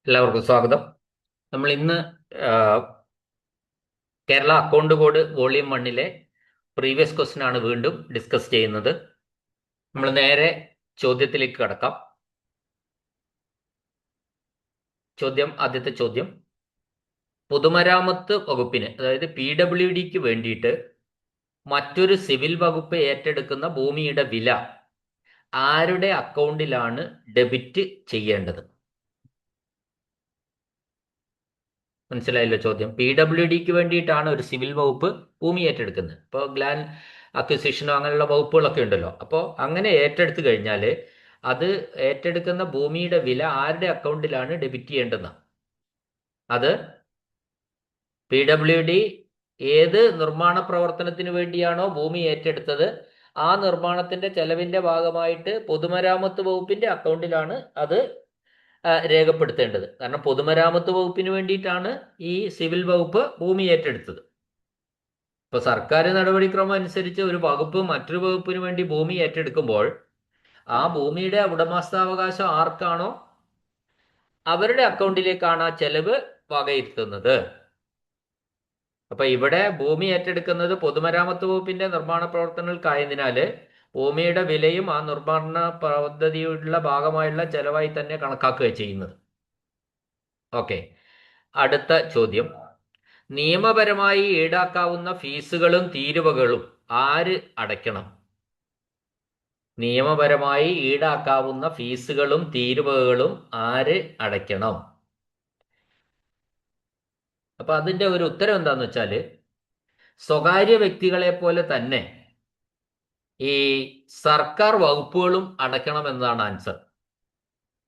എല്ലാവർക്കും സ്വാഗതം. നമ്മൾ ഇന്ന് ആ, Kerala account board volume 1 previous question ആണ് വീണ്ടും ഡിസ്കസ് ചെയ്യുന്നത്. നമ്മൾ നേരെ ചോദ്യത്തിലേക്ക് കടക്കാം. ആദ്യത്തെ ചോദ്യം, പൊതുമരാമത്ത് വകുപ്പിന്, അതായത് PWDക്ക് വേണ്ടിയിട്ട് മറ്റൊരു സിവിൽ വകുപ്പ് ഏറ്റെടുക്കുന്ന ഭൂമിയുടെ വില ആരുടെ അക്കൗണ്ടിലാണ് ഡെബിറ്റ് ചെയ്യേണ്ടത്? മനസ്സിലായല്ലോ ചോദ്യം. PWDക്ക് വേണ്ടിയിട്ടാണ് ഒരു സിവിൽ വകുപ്പ് ഭൂമി ഏറ്റെടുക്കുന്നത്. ഇപ്പോൾ ലാൻഡ് അക്വിസിഷനോ അങ്ങനെയുള്ള വകുപ്പുകളൊക്കെ ഉണ്ടല്ലോ. അപ്പോൾ അങ്ങനെ ഏറ്റെടുത്തു കഴിഞ്ഞാൽ അത് ഏറ്റെടുക്കുന്ന ഭൂമിയുടെ വില ആരുടെ അക്കൗണ്ടിലാണ് ഡെബിറ്റ് ചെയ്യേണ്ടത്? അത് PWD ഏത് നിർമ്മാണ പ്രവർത്തനത്തിന് വേണ്ടിയാണോ ഭൂമി ഏറ്റെടുത്തത് ആ നിർമ്മാണത്തിന്റെ ചെലവിന്റെ ഭാഗമായിട്ട് പൊതുമരാമത്ത് വകുപ്പിന്റെ അക്കൗണ്ടിലാണ് അത് രേഖപ്പെടുത്തേണ്ടത്. കാരണം പൊതുമരാമത്ത് വകുപ്പിന് വേണ്ടിയിട്ടാണ് ഈ സിവിൽ വകുപ്പ് ഭൂമി ഏറ്റെടുത്തത്. ഇപ്പൊ സർക്കാർ നടപടിക്രമം അനുസരിച്ച് ഒരു വകുപ്പ് മറ്റൊരു വകുപ്പിന് വേണ്ടി ഭൂമി ഏറ്റെടുക്കുമ്പോൾ ആ ഭൂമിയുടെ ഉടമസ്ഥാവകാശം ആർക്കാണോ അവരുടെ അക്കൗണ്ടിലേക്കാണ് ആ ചെലവ് വകയിരുത്തുന്നത്. അപ്പൊ ഇവിടെ ഭൂമി ഏറ്റെടുക്കുന്നത് പൊതുമരാമത്ത് വകുപ്പിന്റെ നിർമ്മാണ പ്രവർത്തനങ്ങൾക്കായതിനാല് ഭൂമിയുടെ വിലയും ആ നിർമ്മാണ പദ്ധതിയുടെ ഭാഗമായുള്ള ചെലവായി തന്നെ കണക്കാക്കുക ചെയ്യുന്നത്. ഓക്കെ, അടുത്ത ചോദ്യം, നിയമപരമായി ഈടാക്കാവുന്ന ഫീസുകളും തീരുവകളും ആര് അടയ്ക്കണം? നിയമപരമായി ഈടാക്കാവുന്ന ഫീസുകളും തീരുവകളും ആര് അടയ്ക്കണം? അപ്പൊ അതിന്റെ ഒരു ഉത്തരം എന്താന്ന് വെച്ചാല് സ്വകാര്യ വ്യക്തികളെ പോലെ തന്നെ ഈ സർക്കാർ വകുപ്പുകളും അടയ്ക്കണം എന്നതാണ് ആൻസർ.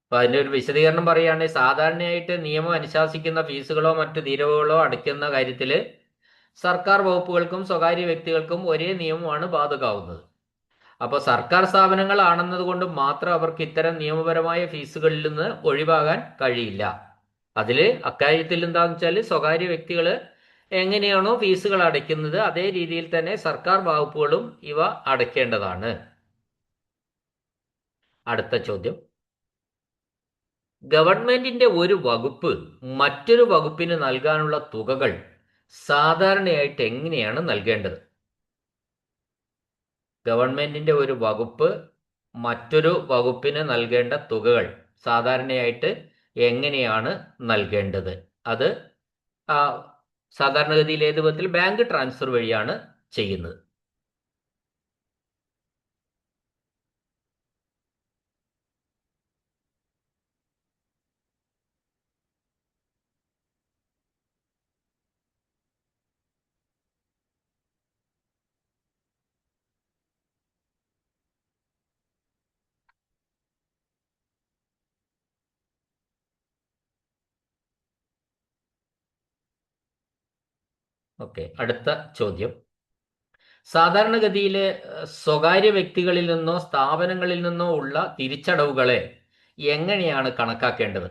അപ്പൊ അതിന്റെ ഒരു വിശദീകരണം പറയുകയാണെങ്കിൽ സാധാരണയായിട്ട് നിയമം അനുശാസിക്കുന്ന ഫീസുകളോ മറ്റു തീരുവകളോ അടയ്ക്കുന്ന കാര്യത്തിൽ സർക്കാർ വകുപ്പുകൾക്കും സ്വകാര്യ വ്യക്തികൾക്കും ഒരേ നിയമമാണ് ബാധകമാവുന്നത്. അപ്പോൾ സർക്കാർ സ്ഥാപനങ്ങളാണെന്നത് കൊണ്ട് മാത്രം അവർക്ക് ഇത്തരം നിയമപരമായ ഫീസുകളിൽ നിന്ന് ഒഴിവാകാൻ കഴിയില്ല. അതിൽ അക്കാര്യത്തിൽ എന്താണെന്ന് വെച്ചാൽ സ്വകാര്യ വ്യക്തികൾ എങ്ങനെയാണോ ഫീസുകൾ അടയ്ക്കുന്നത് അതേ രീതിയിൽ തന്നെ സർക്കാർ വകുപ്പുകളും ഇവ അടയ്ക്കേണ്ടതാണ്. അടുത്ത ചോദ്യം, ഗവൺമെന്റിന്റെ ഒരു വകുപ്പ് മറ്റൊരു വകുപ്പിന് നൽകാനുള്ള തുകകൾ സാധാരണയായിട്ട് എങ്ങനെയാണ് നൽകേണ്ടത്? ഗവൺമെന്റിന്റെ ഒരു വകുപ്പ് മറ്റൊരു വകുപ്പിന് നൽകേണ്ട തുകകൾ സാധാരണയായിട്ട് എങ്ങനെയാണ് നൽകേണ്ടത്? അത് സാധാരണഗതിയിൽ ഏത് വിധത്തിൽ ബാങ്ക് ട്രാൻസ്ഫർ വഴിയാണ് ചെയ്യുന്നത്. ഓക്കെ, അടുത്ത ചോദ്യം, സാധാരണഗതിയിൽ സ്വകാര്യ വ്യക്തികളിൽ നിന്നോ സ്ഥാപനങ്ങളിൽ നിന്നോ ഉള്ള തിരിച്ചടവുകളെ എങ്ങനെയാണ് കണക്കാക്കേണ്ടത്?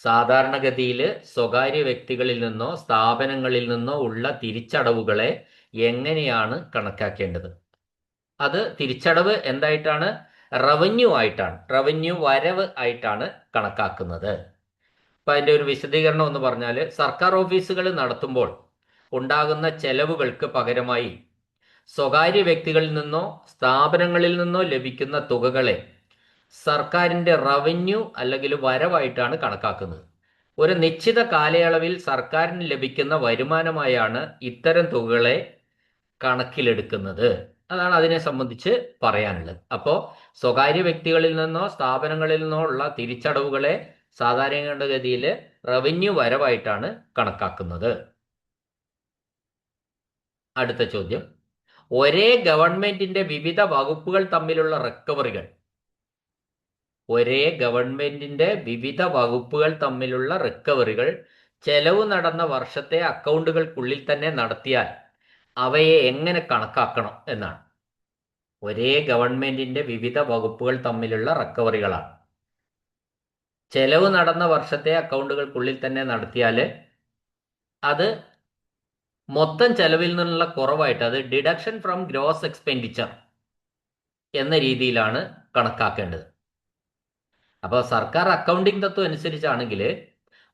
സാധാരണഗതിയിൽ സ്വകാര്യ വ്യക്തികളിൽ നിന്നോ സ്ഥാപനങ്ങളിൽ നിന്നോ ഉള്ള തിരിച്ചടവുകളെ എങ്ങനെയാണ് കണക്കാക്കേണ്ടത്? അത് തിരിച്ചടവ് എന്തായിട്ടാണ്? റവന്യൂ ആയിട്ടാണ്, റവന്യൂ വരവ് ആയിട്ടാണ് കണക്കാക്കുന്നത്. അപ്പൊ അതിന്റെ ഒരു വിശദീകരണം എന്ന് പറഞ്ഞാൽ സർക്കാർ ഓഫീസുകൾ നടത്തുമ്പോൾ ഉണ്ടാകുന്ന ചെലവുകൾക്ക് പകരമായി സ്വകാര്യ വ്യക്തികളിൽ നിന്നോ സ്ഥാപനങ്ങളിൽ നിന്നോ ലഭിക്കുന്ന തുകകളെ സർക്കാരിന്റെ റവന്യൂ അല്ലെങ്കിൽ വരവായിട്ടാണ് കണക്കാക്കുന്നത്. ഒരു നിശ്ചിത കാലയളവിൽ സർക്കാരിന് ലഭിക്കുന്ന വരുമാനമായാണ് ഇത്തരം തുകകളെ കണക്കിലെടുക്കുന്നത്. അതാണ് അതിനെ സംബന്ധിച്ച് പറയാനുള്ളത്. അപ്പോൾ സ്വകാര്യ വ്യക്തികളിൽ നിന്നോ സ്ഥാപനങ്ങളിൽ നിന്നോ ഉള്ള തിരിച്ചടവുകളെ സാധാരണഗതിയിൽ റവന്യൂ വരവായിട്ടാണ് കണക്കാക്കുന്നത്. അടുത്ത ചോദ്യം, ഒരേ ഗവൺമെന്റിന്റെ വിവിധ വകുപ്പുകൾ തമ്മിലുള്ള റിക്കവറികൾ ചെലവ് നടന്ന വർഷത്തെ അക്കൗണ്ടുകൾക്കുള്ളിൽ തന്നെ നടത്തിയാൽ അവയെ എങ്ങനെ കണക്കാക്കണം എന്നാണ്. ഒരേ ഗവൺമെന്റിന്റെ വിവിധ വകുപ്പുകൾ തമ്മിലുള്ള റിക്കവറികളാണ്. ചെലവ് നടന്ന വർഷത്തെ അക്കൗണ്ടുകൾക്കുള്ളിൽ തന്നെ നടത്തിയാൽ അത് മൊത്തം ചെലവിൽ നിന്നുള്ള കുറവായിട്ട്, അത് ഡിഡക്ഷൻ ഫ്രം ഗ്രോസ് എക്സ്പെൻഡിച്ചർ എന്ന രീതിയിലാണ് കണക്കാക്കേണ്ടത്. അപ്പോൾ സർക്കാർ അക്കൗണ്ടിംഗ് തത്വം അനുസരിച്ചാണെങ്കിൽ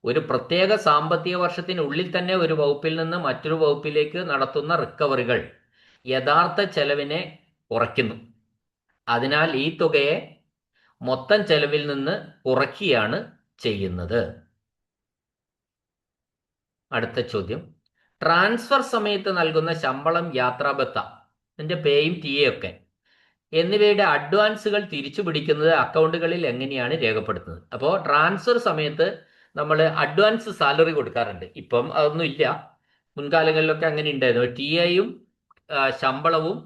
ഒരു പ്രത്യേക സാമ്പത്തിക വർഷത്തിനുള്ളിൽ തന്നെ ഒരു വകുപ്പിൽ നിന്ന് മറ്റൊരു വകുപ്പിലേക്ക് നടത്തുന്ന റിക്കവറികൾ യഥാർത്ഥ ചെലവിനെ കുറയ്ക്കുന്നു. അതിനാൽ ഈ തുകയെ മൊത്തം ചെലവിൽ നിന്ന് കുറയ്ക്കുകയാണ് ചെയ്യുന്നത്. അടുത്ത ചോദ്യം, ട്രാൻസ്ഫർ സമയത്ത് നൽകുന്ന ശമ്പളം, യാത്രാബത്ത, ഇതിന്റെ പേയും ടിയും ഒക്കെ എന്നിവയുടെ അഡ്വാൻസുകൾ തിരിച്ചു പിടിക്കുന്നത് അക്കൗണ്ടുകളിൽ എങ്ങനെയാണ് രേഖപ്പെടുത്തുന്നത്? അപ്പോൾ ട്രാൻസ്ഫർ സമയത്ത് നമ്മൾ അഡ്വാൻസ് സാലറി കൊടുക്കാറുണ്ട്. ഇപ്പം അതൊന്നും ഇല്ല, മുൻകാലങ്ങളിലൊക്കെ അങ്ങനെ ഉണ്ടായിരുന്നു. ടി ഐയും ശമ്പളവും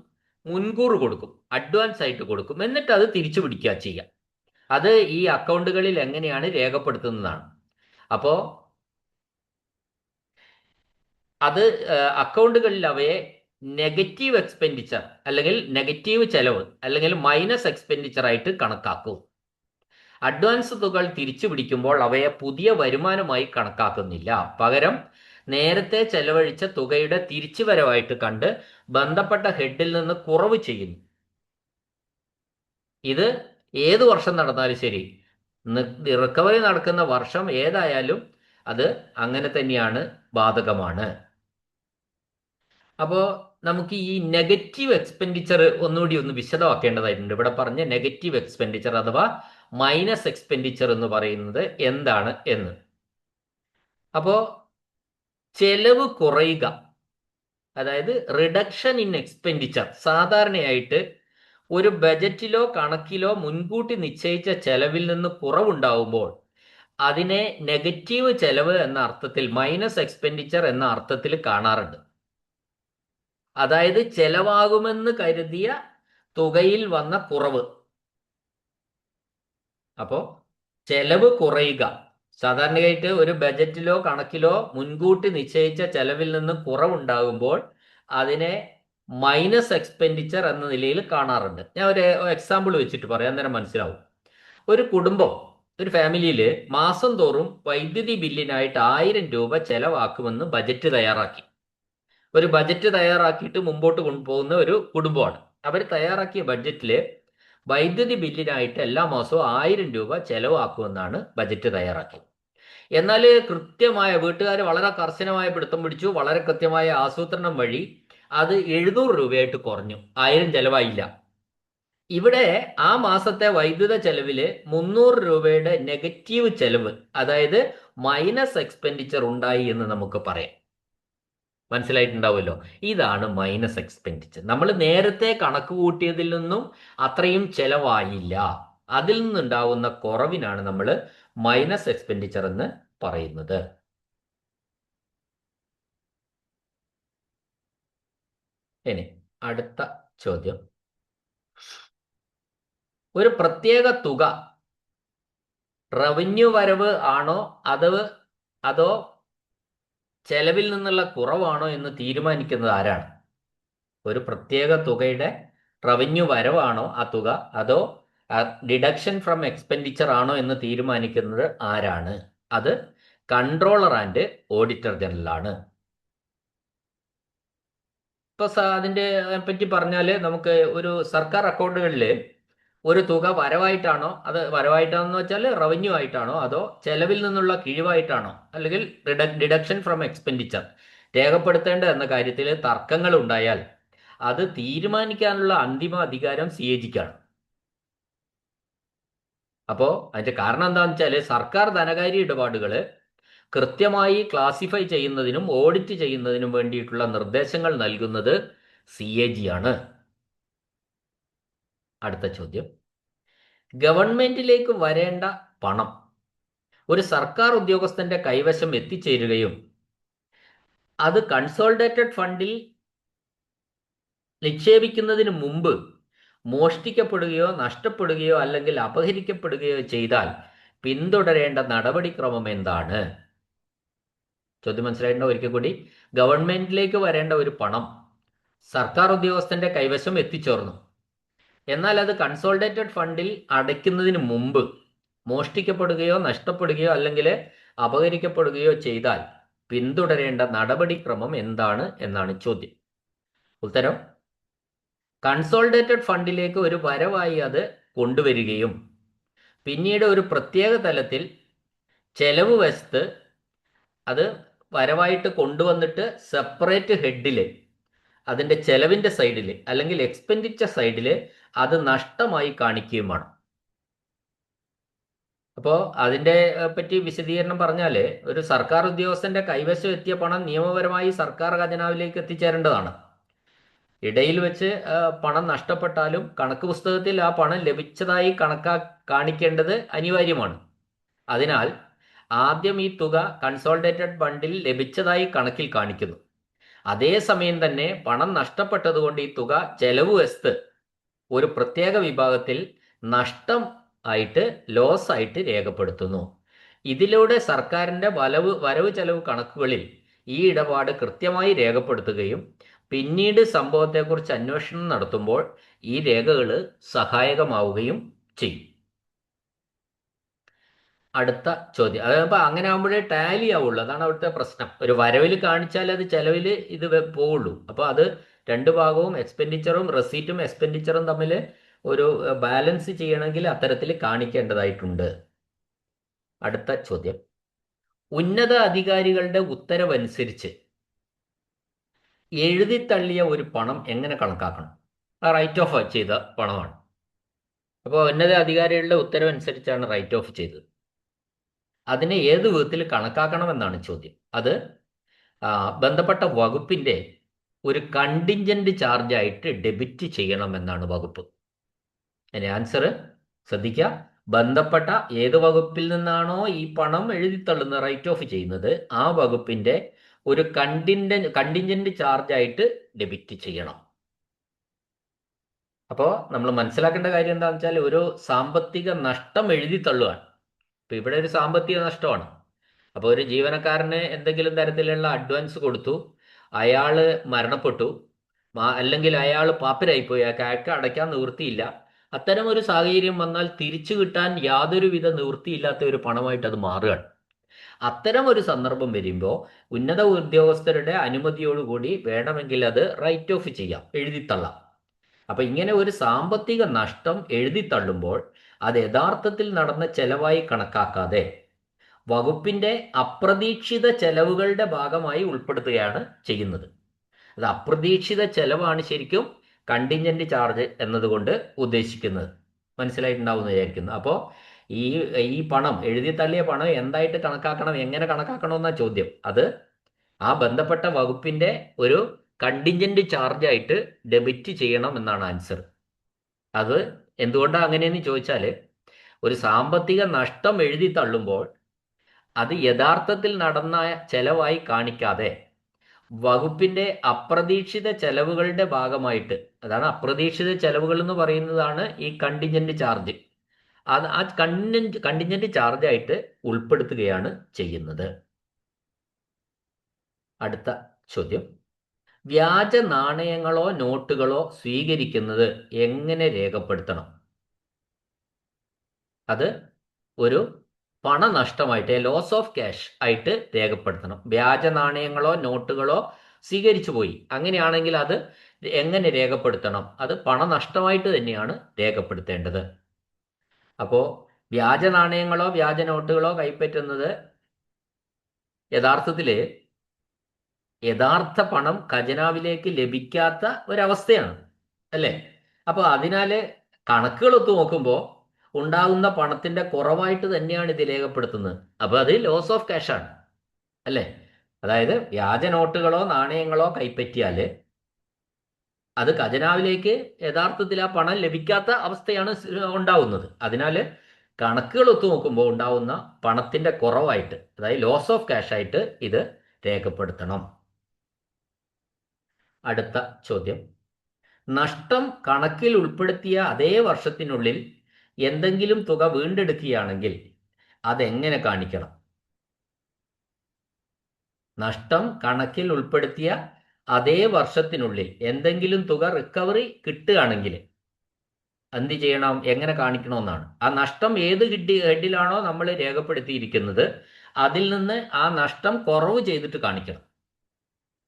മുൻകൂർ കൊടുക്കും, അഡ്വാൻസ് ആയിട്ട് കൊടുക്കും, എന്നിട്ട് അത് തിരിച്ചു പിടിക്കുക ചെയ്യുക. അത് ഈ അക്കൗണ്ടുകളിൽ എങ്ങനെയാണ് രേഖപ്പെടുത്തുന്നതാണ്. അപ്പോൾ അത് അക്കൗണ്ടുകളിൽ അവയെ നെഗറ്റീവ് എക്സ്പെൻഡിച്ചർ അല്ലെങ്കിൽ നെഗറ്റീവ് ചെലവ് അല്ലെങ്കിൽ മൈനസ് എക്സ്പെൻഡിച്ചർ ആയിട്ട് കണക്കാക്കും. അഡ്വാൻസ് തുകകൾ തിരിച്ചു പിടിക്കുമ്പോൾ അവയെ പുതിയ വരുമാനമായി കണക്കാക്കുന്നില്ല, പകരം നേരത്തെ ചെലവഴിച്ച തുകയുടെ തിരിച്ചുവരവായിട്ട് കണ്ട് ബന്ധപ്പെട്ട ഹെഡിൽ നിന്ന് കുറവ് ചെയ്യുന്നു. ഇത് ഏത് വർഷം നടന്നാലും ശരി, റിക്കവറി നടക്കുന്ന വർഷം ഏതായാലും അത് അങ്ങനെ തന്നെയാണ്, ബാധകമാണ്. അപ്പോൾ നമുക്ക് ഈ നെഗറ്റീവ് എക്സ്പെൻഡിച്ചർ ഒന്നുകൂടി ഒന്ന് വിശദമാക്കേണ്ടതായിട്ടുണ്ട്. ഇവിടെ പറഞ്ഞ നെഗറ്റീവ് എക്സ്പെൻഡിച്ചർ അഥവാ മൈനസ് എക്സ്പെൻഡിച്ചർ എന്ന് പറയുന്നത് എന്താണ് എന്ന്. അപ്പോൾ ചെലവ് കുറയുക, അതായത് റിഡക്ഷൻ ഇൻ എക്സ്പെൻഡിച്ചർ, സാധാരണയായിട്ട് ഒരു ബജറ്റിലോ കണക്കിലോ മുൻകൂട്ടി നിശ്ചയിച്ച ചെലവിൽ നിന്ന് കുറവുണ്ടാവുമ്പോൾ അതിനെ നെഗറ്റീവ് ചെലവ് എന്ന അർത്ഥത്തിൽ, മൈനസ് എക്സ്പെൻഡിച്ചർ എന്ന അർത്ഥത്തിൽ കാണാറുണ്ട്. അതായത് ചെലവാകുമെന്ന് കരുതിയ തുകയിൽ വന്ന കുറവ്. അപ്പോൾ ചെലവ് കുറയുക, സാധാരണയായിട്ട് ഒരു ബജറ്റിലോ കണക്കിലോ മുൻകൂട്ടി നിശ്ചയിച്ച ചെലവിൽ നിന്ന് കുറവുണ്ടാകുമ്പോൾ അതിനെ മൈനസ് എക്സ്പെൻഡിച്ചർ എന്ന നിലയിൽ കാണാറുണ്ട്. ഞാൻ ഒരു എക്സാമ്പിൾ വെച്ചിട്ട് പറയാം, അന്നേരം മനസ്സിലാവും. ഒരു കുടുംബം, ഒരു ഫാമിലിയിൽ മാസം തോറും വൈദ്യുതി ബില്ലിനായിട്ട് 1000 രൂപ ചെലവാക്കുമെന്ന് ബജറ്റ് തയ്യാറാക്കി. ഒരു ബജറ്റ് തയ്യാറാക്കിയിട്ട് മുമ്പോട്ട് കൊണ്ടുപോകുന്ന ഒരു കുടുംബമാണ്. അവർ തയ്യാറാക്കിയ ബഡ്ജറ്റിൽ വൈദ്യുതി ബില്ലിനായിട്ട് എല്ലാ മാസവും 1000 രൂപ ചെലവാക്കുമെന്നാണ് ബജറ്റ് തയ്യാറാക്കിയത്. എന്നാൽ കൃത്യമായ, വീട്ടുകാർ വളരെ കർശനമായ പിടുത്തം പിടിച്ചു, വളരെ കൃത്യമായ ആസൂത്രണം വഴി അത് 700 രൂപയായിട്ട് കുറഞ്ഞു, 1000 ചെലവായില്ല. ഇവിടെ ആ മാസത്തെ വൈദ്യുത ചെലവില് 300 രൂപയുടെ നെഗറ്റീവ് ചെലവ്, അതായത് മൈനസ് എക്സ്പെൻഡിച്ചർ ഉണ്ടായി എന്ന് നമുക്ക് പറയാം. മനസ്സിലായിട്ടുണ്ടാവുമല്ലോ, ഇതാണ് മൈനസ് എക്സ്പെൻഡിച്ചർ. നമ്മൾ നേരത്തെ കണക്ക് കൂട്ടിയതിൽ നിന്നും അത്രയും ചെലവായില്ല, അതിൽ നിന്നുണ്ടാവുന്ന കുറവിനാണ് നമ്മൾ മൈനസ് എക്സ്പെൻഡിച്ചർ എന്ന് പറയുന്നത്. ഇനി അടുത്ത ചോദ്യം, ഒരു പ്രത്യേക തുക റവന്യൂ വരവ് ആണോ അതോ ചെലവിൽ നിന്നുള്ള കുറവാണോ എന്ന് തീരുമാനിക്കുന്നത് ആരാണ്? ഒരു പ്രത്യേക തുകയുടെ റവന്യൂ വരവാണോ ആ തുക, അതോ ഡിഡക്ഷൻ ഫ്രം എക്സ്പെൻഡിച്ചർ ആണോ എന്ന് തീരുമാനിക്കുന്നത് ആരാണ്? അത് കൺട്രോളർ ആൻഡ് ഓഡിറ്റർ ജനറൽ ആണ്. ഇപ്പൊ അതിന്റെ പറ്റി പറഞ്ഞാല്, നമുക്ക് ഒരു സർക്കാർ അക്കൗണ്ടുകളിൽ ഒരു തുക വരവായിട്ടാണോ, അത് വരവായിട്ടാണെന്ന് വെച്ചാൽ റവന്യൂ ആയിട്ടാണോ, അതോ ചെലവിൽ നിന്നുള്ള കിഴിവായിട്ടാണോ, അല്ലെങ്കിൽ ഡിഡക്ഷൻ ഫ്രം എക്സ്പെൻഡിച്ചർ രേഖപ്പെടുത്തേണ്ട എന്ന കാര്യത്തിൽ തർക്കങ്ങൾ ഉണ്ടായാൽ അത് തീരുമാനിക്കാനുള്ള അന്തിമ അധികാരം CAG-ക്കാണ്. അപ്പോൾ അതിന്റെ കാരണം എന്താണെന്ന് വെച്ചാൽ, സർക്കാർ ധനകാര്യ ഇടപാടുകൾ കൃത്യമായി ക്ലാസിഫൈ ചെയ്യുന്നതിനും ഓഡിറ്റ് ചെയ്യുന്നതിനും വേണ്ടിയിട്ടുള്ള നിർദ്ദേശങ്ങൾ നൽകുന്നത് CAG ആണ്. അടുത്ത ചോദ്യം, ഗവൺമെന്റിലേക്ക് വരേണ്ട പണം ഒരു സർക്കാർ ഉദ്യോഗസ്ഥന്റെ കൈവശം എത്തിച്ചേരുകയും അത് കൺസോളിഡേറ്റഡ് ഫണ്ടിൽ നിക്ഷേപിക്കുന്നതിന് മുമ്പ് മോഷ്ടിക്കപ്പെടുകയോ നഷ്ടപ്പെടുകയോ അല്ലെങ്കിൽ അപഹരിക്കപ്പെടുകയോ ചെയ്താൽ പിന്തുടരേണ്ട നടപടിക്രമം എന്താണ്? ചോദ്യം മനസ്സിലായിട്ടുണ്ടോ? ഒരിക്കൽ കൂടി, ഗവൺമെന്റിലേക്ക് വരേണ്ട ഒരു പണം സർക്കാർ ഉദ്യോഗസ്ഥന്റെ കൈവശം എത്തിച്ചേർന്നു, എന്നാൽ അത് കൺസോളിഡേറ്റഡ് ഫണ്ടിൽ അടയ്ക്കുന്നതിന് മുമ്പ് മോഷ്ടിക്കപ്പെടുകയോ നഷ്ടപ്പെടുകയോ അല്ലെങ്കിൽ അപഹരിക്കപ്പെടുകയോ ചെയ്താൽ പിന്തുടരേണ്ട നടപടിക്രമം എന്താണ് എന്നാണ് ചോദ്യം. ഉത്തരം, കൺസോളിഡേറ്റഡ് ഫണ്ടിലേക്ക് ഒരു വരവായി അത് കൊണ്ടുവരികയും പിന്നീട് ഒരു പ്രത്യേക തലത്തിൽ ചെലവ് വശത്ത് അത് വരവായിട്ട് കൊണ്ടുവന്നിട്ട് സെപ്പറേറ്റ് ഹെഡിൽ അതിൻ്റെ ചെലവിൻ്റെ സൈഡിൽ അല്ലെങ്കിൽ എക്സ്പെൻഡിച്ചർ സൈഡിൽ അത് നഷ്ടമായി കാണിക്കുകയുമാണ്. അപ്പോൾ അതിൻ്റെ പറ്റി വിശദീകരണം പറഞ്ഞാൽ, ഒരു സർക്കാർ ഉദ്യോഗസ്ഥന്റെ കൈവശം എത്തിയ പണം നിയമപരമായി സർക്കാർ ഖജനാവിലേക്ക് എത്തിച്ചേരേണ്ടതാണ്. ഇടയിൽ വെച്ച് പണം നഷ്ടപ്പെട്ടാലും കണക്ക് പുസ്തകത്തിൽ ആ പണം ലഭിച്ചതായി കാണിക്കേണ്ടത് അനിവാര്യമാണ്. അതിനാൽ ആദ്യം ഈ തുക കൺസോളിഡേറ്റഡ് ഫണ്ടിൽ ലഭിച്ചതായി കണക്കിൽ കാണിക്കുന്നു. അതേസമയം തന്നെ പണം നഷ്ടപ്പെട്ടതുകൊണ്ട് ഈ തുക ചെലവ് വശത്ത് ഒരു പ്രത്യേക വിഭാഗത്തിൽ നഷ്ടം ആയിട്ട്, ലോസ് ആയിട്ട് രേഖപ്പെടുത്തുന്നു. ഇതിലൂടെ സർക്കാരിൻ്റെ വരവ് ചെലവ് കണക്കുകളിൽ ഈ ഇടപാട് കൃത്യമായി രേഖപ്പെടുത്തുകയും പിന്നീട് സംഭവത്തെക്കുറിച്ച് അന്വേഷണം നടത്തുമ്പോൾ ഈ രേഖകൾ സഹായകമാവുകയും ചെയ്യും. അടുത്ത ചോദ്യം, അതായത് അങ്ങനെ ആകുമ്പോഴേ ടാലി ആവുള്ളൂ. അതാണ് അവിടുത്തെ പ്രശ്നം. ഒരു വരവിൽ കാണിച്ചാൽ അത് ചെലവിൽ ഇത് പോവുള്ളൂ. അപ്പോൾ അത് രണ്ട് ഭാഗവും എക്സ്പെൻഡിച്ചറും റെസീറ്റും എക്സ്പെൻഡിച്ചറും തമ്മിൽ ഒരു ബാലൻസ് ചെയ്യണമെങ്കിൽ അത്തരത്തിൽ കാണിക്കേണ്ടതായിട്ടുണ്ട്. അടുത്ത ചോദ്യം, ഉന്നത അധികാരികളുടെ ഉത്തരവനുസരിച്ച് എഴുതിത്തള്ളിയ ഒരു പണം എങ്ങനെ കണക്കാക്കണം? റൈറ്റ് ഓഫ് ചെയ്ത പണമാണ്. അപ്പോൾ ഉന്നത അധികാരികളുടെ ഉത്തരവനുസരിച്ചാണ് റൈറ്റ് ഓഫ് ചെയ്തത്. അതിനെ ഏത് വിധത്തിൽ കണക്കാക്കണമെന്നാണ് ചോദ്യം. അത് ബന്ധപ്പെട്ട വകുപ്പിൻ്റെ ഒരു കണ്ടിൻജന്റ് ചാർജായിട്ട് ഡെബിറ്റ് ചെയ്യണമെന്നാണ് വകുപ്പ്. അതിന് ആൻസർ ശ്രദ്ധിക്കുക. ബന്ധപ്പെട്ട ഏത് വകുപ്പിൽ നിന്നാണോ ഈ പണം എഴുതിത്തള്ളുന്ന റൈറ്റ് ഓഫ് ചെയ്യുന്നത്, ആ വകുപ്പിൻ്റെ ഒരു കണ്ടിൻജന്റ് ചാർജായിട്ട് ഡെബിറ്റ് ചെയ്യണം. അപ്പോൾ നമ്മൾ മനസ്സിലാക്കേണ്ട കാര്യം എന്താണെന്ന് വെച്ചാൽ, ഒരു സാമ്പത്തിക നഷ്ടം എഴുതിത്തള്ളുകയാണ്. ഇപ്പം ഇവിടെ ഒരു സാമ്പത്തിക നഷ്ടമാണ്. അപ്പോൾ ഒരു ജീവനക്കാരന് എന്തെങ്കിലും തരത്തിലുള്ള അഡ്വാൻസ് കൊടുത്തു, അയാൾ മരണപ്പെട്ടു, അല്ലെങ്കിൽ അയാൾ പാപ്പരായിപ്പോയി, അയാൾക്ക് അടയ്ക്കാൻ നിവൃത്തിയില്ല. അത്തരം ഒരു സാഹചര്യം വന്നാൽ തിരിച്ചു കിട്ടാൻ യാതൊരുവിധ നിവൃത്തിയില്ലാത്ത ഒരു പണമായിട്ട് അത് മാറുകയാണ്. അത്തരം ഒരു സന്ദർഭം വരുമ്പോൾ ഉന്നത ഉദ്യോഗസ്ഥരുടെ അനുമതിയോടുകൂടി വേണമെങ്കിൽ അത് റൈറ്റ് ഓഫ് ചെയ്യാം, എഴുതിത്തള്ളാം. അപ്പം ഇങ്ങനെ ഒരു സാമ്പത്തിക നഷ്ടം എഴുതിത്തള്ളുമ്പോൾ അത് യഥാർത്ഥത്തിൽ നടന്ന ചെലവായി കണക്കാക്കാതെ വകുപ്പിൻ്റെ അപ്രതീക്ഷിത ചെലവുകളുടെ ഭാഗമായി ഉൾപ്പെടുത്തുകയാണ് ചെയ്യുന്നത്. അത് അപ്രതീക്ഷിത ചെലവാണ് ശരിക്കും കണ്ടിൻജന്റ് ചാർജ് എന്നതുകൊണ്ട് ഉദ്ദേശിക്കുന്നത്. മനസ്സിലായിട്ടുണ്ടാവുമെന്ന് വിചാരിക്കുന്നു. അപ്പോൾ ഈ പണം, എഴുതിത്തള്ളിയ പണം എന്തായിട്ട് കണക്കാക്കണം, എങ്ങനെ കണക്കാക്കണം എന്നാ ചോദ്യം. അത് ആ ബന്ധപ്പെട്ട വകുപ്പിൻ്റെ ഒരു കണ്ടിൻജന്റ് ചാർജായിട്ട് ഡെബിറ്റ് ചെയ്യണം എന്നാണ് ആൻസർ. അത് എന്തുകൊണ്ടാണ് അങ്ങനെയെന്ന് ചോദിച്ചാൽ, ഒരു സാമ്പത്തിക നഷ്ടം എഴുതി തള്ളുമ്പോൾ അത് യഥാർത്ഥത്തിൽ നടന്ന ചെലവായി കാണിക്കാതെ വകുപ്പിൻ്റെ അപ്രതീക്ഷിത ചെലവുകളുടെ ഭാഗമായിട്ട്, അതാണ് അപ്രതീക്ഷിത ചെലവുകൾ എന്ന് പറയുന്നതാണ് ഈ കണ്ടിൻജന്റ് ചാർജ്, അത് ആ കണ്ടിൻജന്റ് ചാർജായിട്ട് ഉൾപ്പെടുത്തുകയാണ് ചെയ്യുന്നത്. അടുത്ത ചോദ്യം, വ്യാജ നാണയങ്ങളോ നോട്ടുകളോ സ്വീകരിക്കുന്നത് എങ്ങനെ രേഖപ്പെടുത്തണം? അത് ഒരു പണനഷ്ടമായിട്ട്, ലോസ് ഓഫ് ക്യാഷ് ആയിട്ട് രേഖപ്പെടുത്തണം. വ്യാജ നാണയങ്ങളോ നോട്ടുകളോ സ്വീകരിച്ചു പോയി, അങ്ങനെയാണെങ്കിൽ അത് എങ്ങനെ രേഖപ്പെടുത്തണം? അത് പണനഷ്ടമായിട്ട് തന്നെയാണ് രേഖപ്പെടുത്തേണ്ടത്. അപ്പോൾ വ്യാജ നാണയങ്ങളോ വ്യാജ നോട്ടുകളോ കൈപ്പറ്റുന്നത് യഥാർത്ഥത്തിൽ യഥാർത്ഥ പണം ഖജനാവിലേക്ക് ലഭിക്കാത്ത ഒരവസ്ഥയാണ്, അല്ലേ? അപ്പോൾ അതിനാൽ കണക്കുകൾ ഒത്തു നോക്കുമ്പോൾ ഉണ്ടാകുന്ന പണത്തിൻ്റെ കുറവായിട്ട് തന്നെയാണ് ഇത് രേഖപ്പെടുത്തുന്നത്. അപ്പോൾ അത് ലോസ് ഓഫ് ക്യാഷ് ആണ്, അല്ലേ? അതായത് വ്യാജ നോട്ടുകളോ നാണയങ്ങളോ കൈപ്പറ്റിയാൽ അത് ഖജനാവിലേക്ക് യഥാർത്ഥത്തിൽ ആ പണം ലഭിക്കാത്ത അവസ്ഥയാണ് ഉണ്ടാവുന്നത്. അതിനാൽ കണക്കുകൾ ഒത്തു നോക്കുമ്പോൾ ഉണ്ടാവുന്ന പണത്തിൻ്റെ കുറവായിട്ട്, അതായത് ലോസ് ഓഫ് ക്യാഷ് ആയിട്ട് ഇത് രേഖപ്പെടുത്തണം. അടുത്ത ചോദ്യം, നഷ്ടം കണക്കിൽ ഉൾപ്പെടുത്തിയ അതേ വർഷത്തിനുള്ളിൽ എന്തെങ്കിലും തുക വീണ്ടെടുക്കുകയാണെങ്കിൽ അതെങ്ങനെ കാണിക്കണം? നഷ്ടം കണക്കിൽ ഉൾപ്പെടുത്തിയ അതേ വർഷത്തിനുള്ളിൽ എന്തെങ്കിലും തുക റിക്കവറി കിട്ടുകയാണെങ്കിൽ എന്ത് ചെയ്യണം, എങ്ങനെ കാണിക്കണമെന്നാണ്. ആ നഷ്ടം ഏത് ഹെഡിലാണോ നമ്മൾ രേഖപ്പെടുത്തിയിരിക്കുന്നത് അതിൽ നിന്ന് ആ നഷ്ടം കുറവ് ചെയ്തിട്ട് കാണിക്കണം,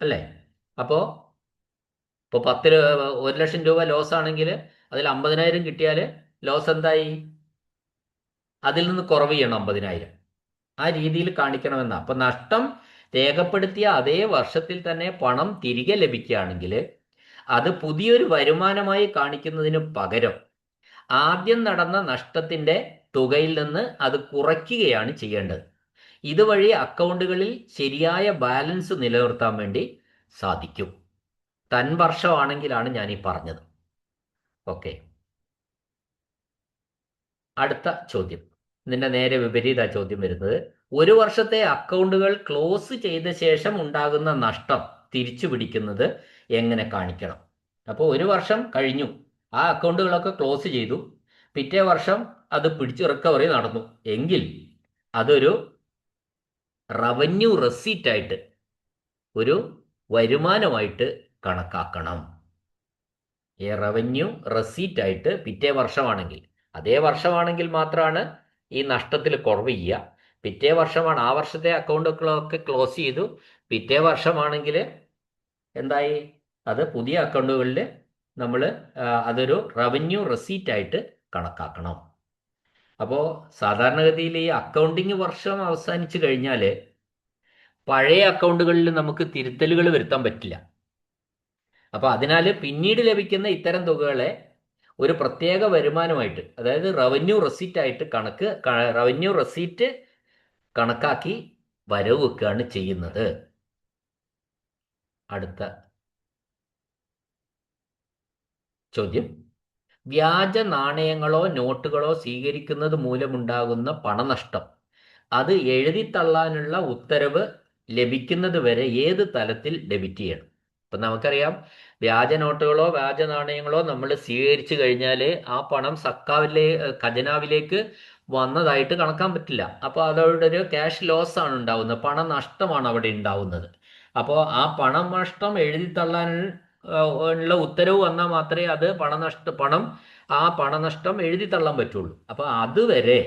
അല്ലേ? അപ്പോൾ 1 ലക്ഷം രൂപ ലോസ് ആണെങ്കിൽ അതിൽ 50,000 കിട്ടിയാൽ ലോസ് എന്തായി? അതിൽ നിന്ന് കുറവ് ചെയ്യണം 50,000. ആ രീതിയിൽ കാണിക്കണമെന്നാണ്. അപ്പൊ നഷ്ടം രേഖപ്പെടുത്തിയ അതേ വർഷത്തിൽ തന്നെ പണം തിരികെ ലഭിക്കുകയാണെങ്കിൽ അത് പുതിയൊരു വരുമാനമായി കാണിക്കുന്നതിന് പകരം ആദ്യം നടന്ന നഷ്ടത്തിന്റെ തുകയിൽ നിന്ന് അത് കുറയ്ക്കുകയാണ് ചെയ്യേണ്ടത്. ഇതുവഴി അക്കൗണ്ടുകളിൽ ശരിയായ ബാലൻസ് നിലനിർത്താൻ വേണ്ടി സാധിക്കും. തൻവർഷമാണെങ്കിലാണ് ഞാൻ ഈ പറഞ്ഞത്. ഓക്കെ, അടുത്ത ചോദ്യം. ഇതിന്റെ നേരെ വിപരീത ചോദ്യം വരുന്നത്, ഒരു വർഷത്തെ അക്കൗണ്ടുകൾ ക്ലോസ് ചെയ്ത ശേഷം ഉണ്ടാകുന്ന നഷ്ടം തിരിച്ചു പിടിക്കുന്നത് എങ്ങനെ കാണിക്കണം? അപ്പോൾ ഒരു വർഷം കഴിഞ്ഞു, ആ അക്കൗണ്ടുകളൊക്കെ ക്ലോസ് ചെയ്തു, പിറ്റേ വർഷം അത് പിടിച്ച് റിക്കവറി നടന്നു എങ്കിൽ അതൊരു റവന്യൂ റെസീറ്റ് ആയിട്ട്, ഒരു വരുമാനമായിട്ട് കണക്കാക്കണം. ഈ റവന്യൂ റെസീറ്റ് ആയിട്ട് പിറ്റേ വർഷമാണെങ്കിൽ, അതേ വർഷമാണെങ്കിൽ മാത്രമാണ് ഈ നഷ്ടത്തിൽ കുറവ് ചെയ്യുക. പിറ്റേ വർഷമാണ്, ആ വർഷത്തെ അക്കൗണ്ടുകളൊക്കെ ക്ലോസ് ചെയ്തു, പിറ്റേ വർഷമാണെങ്കിൽ എന്തായി, അത് പുതിയ അക്കൗണ്ടുകളിൽ നമ്മൾ അതൊരു റവന്യൂ റെസീറ്റ് ആയിട്ട് കണക്കാക്കണം. അപ്പോൾ സാധാരണഗതിയിൽ ഈ അക്കൗണ്ടിങ് വർഷം അവസാനിച്ചു കഴിഞ്ഞാൽ പഴയ അക്കൗണ്ടുകളിൽ നമുക്ക് തിരുത്തലുകൾ വരുത്താൻ പറ്റില്ല. അപ്പോൾ അതിനാൽ പിന്നീട് ലഭിക്കുന്ന ഇത്തരം തുകകളെ ഒരു പ്രത്യേക വരുമാനമായിട്ട്, അതായത് റവന്യൂ റെസീറ്റ് ആയിട്ട് റവന്യൂ റെസീറ്റ് കണക്കാക്കി വരവ് വെക്കുകയാണ് ചെയ്യുന്നത്. അടുത്ത ചോദ്യം, വ്യാജ നാണയങ്ങളോ നോട്ടുകളോ സ്വീകരിക്കുന്നത് മൂലമുണ്ടാകുന്ന പണനഷ്ടം അത് എഴുതിത്തള്ളാനുള്ള ഉത്തരവ് ലഭിക്കുന്നത് വരെ ഏത് തലത്തിൽ ഡെബിറ്റ് ചെയ്യണം? ഇപ്പം നമുക്കറിയാം, വ്യാജ നോട്ടുകളോ വ്യാജ നാണയങ്ങളോ നമ്മൾ സ്വീകരിച്ചു കഴിഞ്ഞാൽ ആ പണം ഖജനാവിലേക്ക് വന്നതായിട്ട് കണക്കാൻ പറ്റില്ല. അപ്പോൾ അതവിടെ ഒരു ക്യാഷ് ലോസ് ആണ് ഉണ്ടാവുന്നത്, പണനഷ്ടമാണ് അവിടെ ഉണ്ടാവുന്നത്. അപ്പോൾ ആ പണം നഷ്ടം എഴുതിത്തള്ളാൻ ഉള്ള ഉത്തരവ് വന്നാൽ മാത്രമേ അത് ആ പണനഷ്ടം എഴുതിത്തള്ളാൻ പറ്റുള്ളൂ. അപ്പോൾ അതുവരെ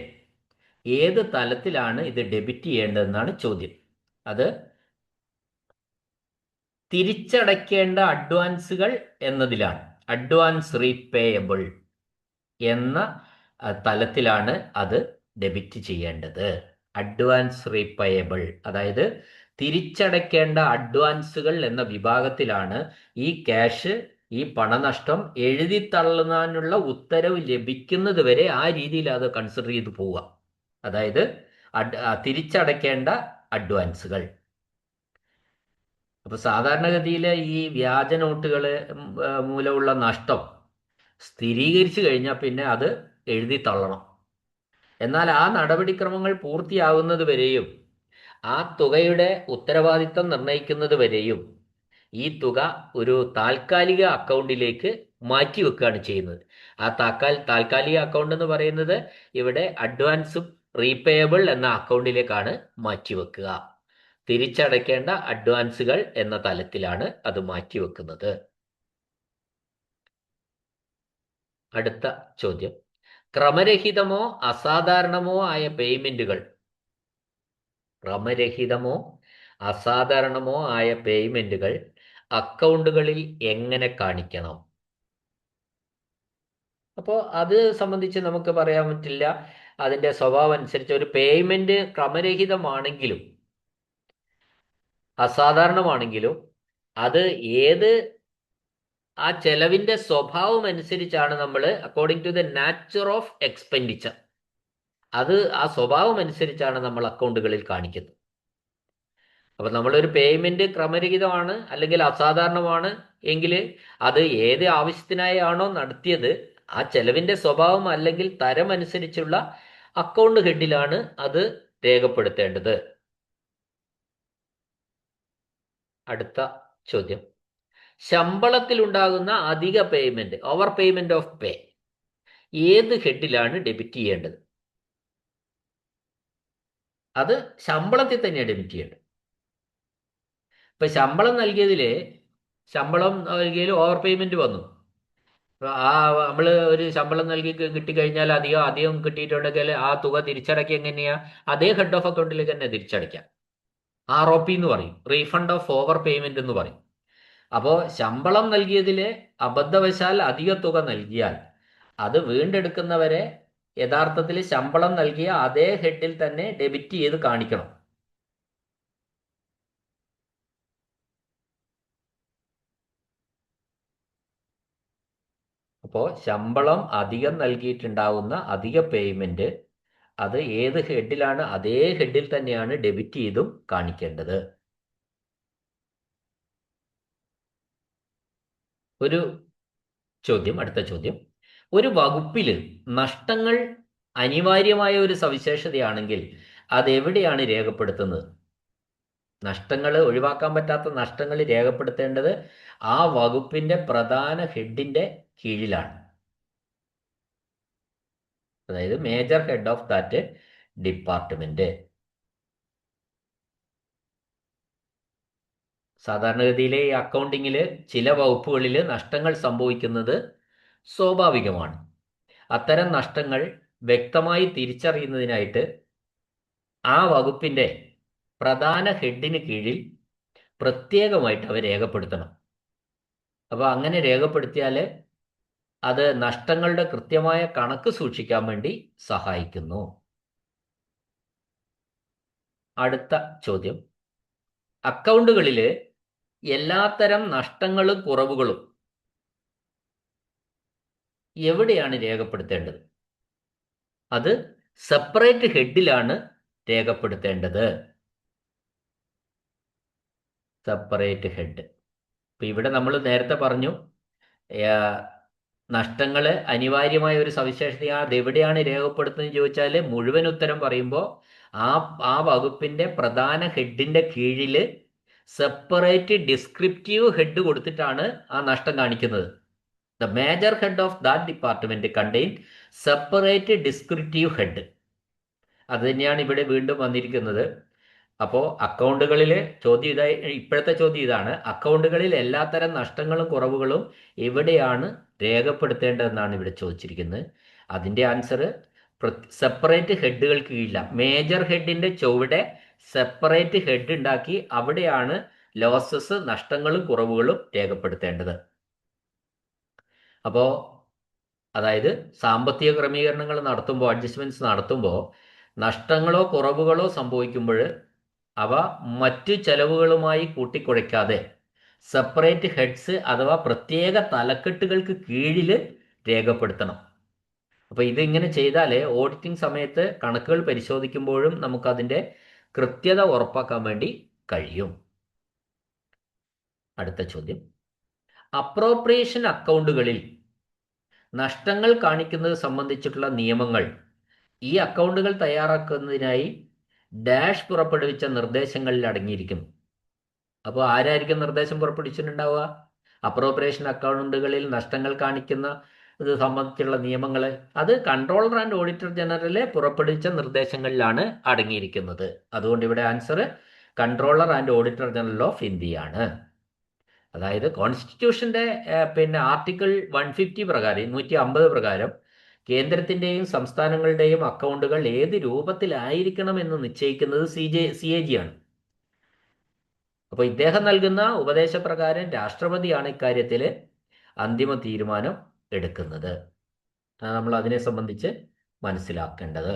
ഏത് തലത്തിലാണ് ഇത് ഡെബിറ്റ് ചെയ്യേണ്ടതെന്നാണ് ചോദ്യം. അത് തിരിച്ചടയ്ക്കേണ്ട അഡ്വാൻസുകൾ എന്നതിലാണ്, അഡ്വാൻസ് റീപേയബിൾ എന്ന തലത്തിലാണ് അത് ഡെബിറ്റ് ചെയ്യേണ്ടത്. അഡ്വാൻസ് റീപേയബിൾ, അതായത് തിരിച്ചടയ്ക്കേണ്ട അഡ്വാൻസുകൾ എന്ന വിഭാഗത്തിലാണ് ഈ ക്യാഷ്, ഈ പണനഷ്ടം എഴുതിത്തള്ളാനുള്ള ഉത്തരവ് ലഭിക്കുന്നത് വരെ ആ രീതിയിൽ അത് കൺസിഡർ ചെയ്ത് പോവുക. അതായത് തിരിച്ചടയ്ക്കേണ്ട അഡ്വാൻസുകൾ. അപ്പൊ സാധാരണഗതിയിൽ ഈ വ്യാജ നോട്ടുകൾ മൂലമുള്ള നഷ്ടം സ്ഥിരീകരിച്ചു കഴിഞ്ഞാൽ പിന്നെ അത് എഴുതി തള്ളണം. എന്നാൽ ആ നടപടിക്രമങ്ങൾ പൂർത്തിയാകുന്നത് വരെയും ആ തുകയുടെ ഉത്തരവാദിത്തം നിർണ്ണയിക്കുന്നത് വരെയും ഈ തുക ഒരു താൽക്കാലിക അക്കൗണ്ടിലേക്ക് മാറ്റി വെക്കുകയാണ് ചെയ്യുന്നത്. ആ താൽക്കാലിക അക്കൗണ്ട് എന്ന് പറയുന്നത് ഇവിടെ അഡ്വാൻസും റീപേയബിൾ എന്ന അക്കൗണ്ടിലേക്കാണ് മാറ്റിവെക്കുക. തിരിച്ചടയ്ക്കേണ്ട അഡ്വാൻസുകൾ എന്ന തലത്തിലാണ് അത് മാറ്റിവെക്കുന്നത്. അടുത്ത ചോദ്യം, ക്രമരഹിതമോ അസാധാരണമോ ആയ പേയ്മെന്റുകൾ, ക്രമരഹിതമോ അസാധാരണമോ ആയ പേയ്മെന്റുകൾ അക്കൗണ്ടുകളിൽ എങ്ങനെ കാണിക്കണം? അപ്പോൾ അത് സംബന്ധിച്ച് നമുക്ക് പറയാൻ പറ്റില്ല. അതിന്റെ സ്വഭാവം അനുസരിച്ച് ഒരു പേയ്മെന്റ് ക്രമരഹിതമാണെങ്കിലും അസാധാരണമാണെങ്കിലും അത് ആ ചെലവിന്റെ സ്വഭാവം അനുസരിച്ചാണ് നമ്മൾ, according to the nature of expenditure, അത് ആ സ്വഭാവം അനുസരിച്ചാണ് നമ്മൾ അക്കൗണ്ടുകളിൽ കാണിക്കുന്നത്. അപ്പൊ നമ്മളൊരു പേയ്മെന്റ് ക്രമരഹിതമാണ് അല്ലെങ്കിൽ അസാധാരണമാണ് എങ്കിൽ അത് ഏത് ആവശ്യത്തിനായാണോ നടത്തിയത് ആ ചെലവിന്റെ സ്വഭാവം അല്ലെങ്കിൽ തരം അനുസരിച്ചുള്ള അക്കൗണ്ട് ഹെഡിലാണ് അത് രേഖപ്പെടുത്തേണ്ടത്. അടുത്ത ചോദ്യം, ശമ്പളത്തിൽ ഉണ്ടാകുന്ന അധിക payment, over payment of pay, ഏത് ഹെഡിലാണ് ഡെബിറ്റ് ചെയ്യേണ്ടത്? അത് ശമ്പളത്തിൽ തന്നെയാണ് ഡെബിറ്റ് ചെയ്യേണ്ടത്. ഇപ്പൊ ശമ്പളം നൽകിയതിൽ ഓവർ പേയ്മെന്റ് വന്നു, നമ്മൾ ഒരു ശമ്പളം നൽകി കിട്ടിക്കഴിഞ്ഞാൽ അധികം കിട്ടിയിട്ടുണ്ടെങ്കിൽ ആ തുക തിരിച്ചടക്കി എങ്ങനെയാ? അതേ ഹെഡ് ഓഫ് അക്കൗണ്ടിലേക്ക് തന്നെ തിരിച്ചടയ്ക്കാം. ROP എന്ന് പറയും, റീഫണ്ട് ഓഫ് ഓവർ പേയ്മെന്റ് എന്ന് പറയും. അപ്പോൾ ശമ്പളം നൽകിയതിൽ അബദ്ധവശാൽ അധിക തുക നൽകിയാൽ അത് വീണ്ടെടുക്കുന്നവരെ യഥാർത്ഥത്തിൽ ശമ്പളം നൽകിയ അതേ ഹെഡിൽ തന്നെ ഡെബിറ്റ് ചെയ്ത് കാണിക്കണം. അപ്പോൾ ശമ്പളം അധികം നൽകിയിട്ടുണ്ടാവുന്ന അധിക പേയ്മെന്റ് അത് ഏത് ഹെഡിലാണ് അതേ ഹെഡിൽ തന്നെയാണ് ഡെബിറ്റ് ചെയ്തും കാണിക്കേണ്ടത്. ഒരു അടുത്ത ചോദ്യം, ഒരു വകുപ്പിൽ നഷ്ടങ്ങൾ അനിവാര്യമായ ഒരു സവിശേഷതയാണെങ്കിൽ അതെവിടെയാണ് രേഖപ്പെടുത്തുന്നത്? നഷ്ടങ്ങൾ, ഒഴിവാക്കാൻ പറ്റാത്ത നഷ്ടങ്ങൾ രേഖപ്പെടുത്തേണ്ടത് ആ വകുപ്പിന്റെ പ്രധാന ഹെഡിന്റെ കീഴിലാണ്. അതായത് major head of that department. സാധാരണഗതിയിൽ ഈ അക്കൗണ്ടിങ്ങിൽ ചില വകുപ്പുകളിൽ നഷ്ടങ്ങൾ സംഭവിക്കുന്നത് സ്വാഭാവികമാണ്. അത്തരം നഷ്ടങ്ങൾ വ്യക്തമായി തിരിച്ചറിയുന്നതിനായിട്ട് ആ വകുപ്പിന്റെ പ്രധാന ഹെഡിന് കീഴിൽ പ്രത്യേകമായിട്ട് അവ രേഖപ്പെടുത്തണം. അപ്പോൾ അങ്ങനെ രേഖപ്പെടുത്തിയാൽ അത് നഷ്ടങ്ങളുടെ കൃത്യമായ കണക്ക് സൂക്ഷിക്കാൻ വേണ്ടി സഹായിക്കുന്നു. അടുത്ത ചോദ്യം, അക്കൗണ്ടുകളിൽ എല്ലാത്തരം നഷ്ടങ്ങളും കുറവുകളും എവിടെയാണ് രേഖപ്പെടുത്തേണ്ടത്? അത് സെപ്പറേറ്റ് ഹെഡിലാണ് രേഖപ്പെടുത്തേണ്ടത്. Separate head. ഇപ്പൊ ഇവിടെ നമ്മൾ നേരത്തെ പറഞ്ഞു നഷ്ടങ്ങൾ അനിവാര്യമായ ഒരു സവിശേഷതയാണ്. അത് എവിടെയാണ് രേഖപ്പെടുത്തുന്നത് ചോദിച്ചാൽ മുഴുവൻ ഉത്തരം പറയുമ്പോൾ ആ വകുപ്പിന്റെ പ്രധാന ഹെഡിന്റെ കീഴിൽ സെപ്പറേറ്റ് ഡിസ്ക്രിപ്റ്റീവ് ഹെഡ് കൊടുത്തിട്ടാണ് ആ നഷ്ടം കാണിക്കുന്നത്. The major head of that department contain separate descriptive head. അത് തന്നെയാണ് ഇവിടെ വീണ്ടും വന്നിരിക്കുന്നത്. അപ്പോൾ അക്കൗണ്ടുകളിൽ ചോദ്യം ഇതായി, ഇപ്പോഴത്തെ ചോദ്യം ഇതാണ്, അക്കൗണ്ടുകളിൽ എല്ലാത്തരം നഷ്ടങ്ങളും കുറവുകളും എവിടെയാണ് രേഖപ്പെടുത്തേണ്ടതെന്നാണ് ഇവിടെ ചോദിച്ചിരിക്കുന്നത്. അതിൻ്റെ ആൻസർ സെപ്പറേറ്റ് ഹെഡുകൾക്ക് കീഴില്ല. മേജർ ഹെഡിന്റെ ചുവടെ സെപ്പറേറ്റ് ഹെഡ് ഉണ്ടാക്കി അവിടെയാണ് ലോസസ്, നഷ്ടങ്ങളും കുറവുകളും രേഖപ്പെടുത്തേണ്ടത്. അപ്പോൾ അതായത് സാമ്പത്തിക ക്രമീകരണങ്ങൾ നടത്തുമ്പോൾ, അഡ്ജസ്റ്റ്മെന്റ്സ് നടത്തുമ്പോൾ നഷ്ടങ്ങളോ കുറവുകളോ സംഭവിക്കുമ്പോൾ അവ മറ്റു ചെലവുകളുമായി കൂട്ടിക്കുഴയ്ക്കാതെ സെപ്പറേറ്റ് ഹെഡ്സ് അഥവാ പ്രത്യേക തലക്കെട്ടുകൾക്ക് കീഴിൽ രേഖപ്പെടുത്തണം. അപ്പോൾ ഇതിങ്ങനെ ചെയ്താൽ ഓഡിറ്റിംഗ് സമയത്ത് കണക്കുകൾ പരിശോധിക്കുമ്പോഴും നമുക്കതിൻ്റെ കൃത്യത ഉറപ്പാക്കാൻ വേണ്ടി കഴിയും. അടുത്ത ചോദ്യം, അപ്രോപ്രിയേഷൻ അക്കൗണ്ടുകളിൽ നഷ്ടങ്ങൾ കാണിക്കുന്നത് സംബന്ധിച്ചിട്ടുള്ള നിയമങ്ങൾ ഈ അക്കൗണ്ടുകൾ തയ്യാറാക്കുന്നതിനായി ഡാഷ് പുറപ്പെടുവിച്ച നിർദ്ദേശങ്ങളിൽ അടങ്ങിയിരിക്കുന്നു. അപ്പോൾ ആരായിരിക്കും നിർദ്ദേശം പുറപ്പെടുവിച്ചിട്ടുണ്ടാവുക? അപ്രോപ്രിയേഷൻ അക്കൗണ്ടുകളിൽ നഷ്ടങ്ങൾ കാണിക്കുന്ന ഇത് സംബന്ധിച്ചുള്ള നിയമങ്ങൾ അത് കൺട്രോളർ ആൻഡ് ഓഡിറ്റർ ജനറൽ പുറപ്പെടുവിച്ച നിർദ്ദേശങ്ങളിലാണ് അടങ്ങിയിരിക്കുന്നത്. അതുകൊണ്ട് ഇവിടെ answer controller and auditor general of India ആണ്. അതായത് കോൺസ്റ്റിറ്റ്യൂഷന്റെ ആർട്ടിക്കിൾ 150 പ്രകാരം 150 പ്രകാരം കേന്ദ്രത്തിന്റെയും സംസ്ഥാനങ്ങളുടെയും അക്കൗണ്ടുകൾ ഏത് രൂപത്തിലായിരിക്കണം എന്ന് നിശ്ചയിക്കുന്നത് CAG ആണ്. അപ്പോൾ ഇദ്ദേഹം നൽകുന്ന ഉപദേശപ്രകാരം രാഷ്ട്രപതിയാണ് ഇക്കാര്യത്തിൽ അന്തിമ തീരുമാനം എടുക്കുന്നത്. നമ്മൾ അതിനെ സംബന്ധിച്ച് മനസ്സിലാക്കേണ്ടത്.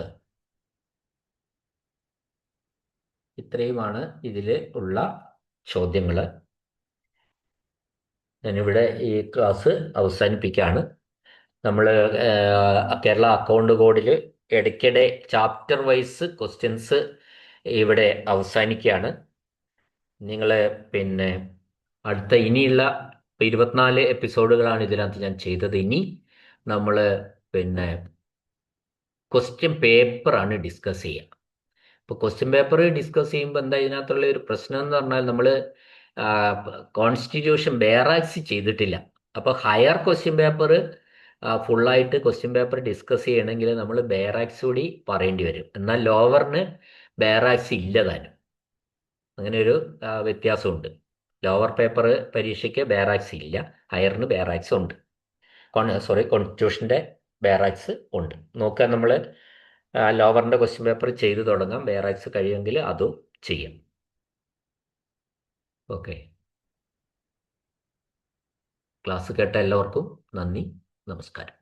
ഇത്രയുമാണ് ഇതിൽ ഉള്ള ചോദ്യങ്ങൾ. ഞാനിവിടെ ഈ ക്ലാസ് അവസാനിപ്പിക്കുകയാണ്. നമ്മൾ കേരള അക്കൗണ്ട് കോഡിൽ ഇടയ്ക്കിടെ ചാപ്റ്റർ വൈസ് ക്വസ്റ്റ്യൻസ് ഇവിടെ അവസാനിക്കുകയാണ്. നിങ്ങൾ അടുത്ത ഇനിയുള്ള 24 എപ്പിസോഡുകളാണ് ഇതിനകത്ത് ഞാൻ ചെയ്തത്. ഇനി നമ്മൾ ക്വസ്റ്റ്യൻ പേപ്പറാണ് ഡിസ്കസ് ചെയ്യുക. ഇപ്പോൾ ക്വസ്റ്റ്യൻ പേപ്പർ ഡിസ്കസ് ചെയ്യുമ്പോൾ എന്താ ഇതിനകത്തുള്ള ഒരു പ്രശ്നം എന്ന് പറഞ്ഞാൽ നമ്മൾ കോൺസ്റ്റിറ്റ്യൂഷൻ ബേറാക്സ് ചെയ്തിട്ടില്ല. അപ്പോൾ ഹയർ ക്വസ്റ്റ്യൻ പേപ്പർ ഫുള്ളായിട്ട് ക്വസ്റ്റ്യൻ പേപ്പർ ഡിസ്കസ് ചെയ്യണമെങ്കിൽ നമ്മൾ ബേറാക്സ് കൂടി പറയേണ്ടി വരും. എന്നാൽ ലോവറിന് ബേറാക്സ് ഇല്ലതാനും. അങ്ങനെ ഒരു വ്യത്യാസമുണ്ട്. ലോവർ പേപ്പർ പരീക്ഷയ്ക്ക് ബേറാക്സ് ഇല്ല, ഹയറിന് ബേറാക്സ് ഉണ്ട്. കോൺസ്റ്റിറ്റ്യൂഷൻ്റെ ബേറാക്സ് ഉണ്ട്. നോക്കാൻ നമ്മൾ ലോവറിൻ്റെ ക്വസ്റ്റ്യൻ പേപ്പർ ചെയ്തു തുടങ്ങാം. ബേറാക്സ് കഴിയുമെങ്കിൽ അതും ചെയ്യാം. ഓക്കെ, ക്ലാസ് കേട്ട എല്ലാവർക്കും നന്ദി, നമസ്കാരം.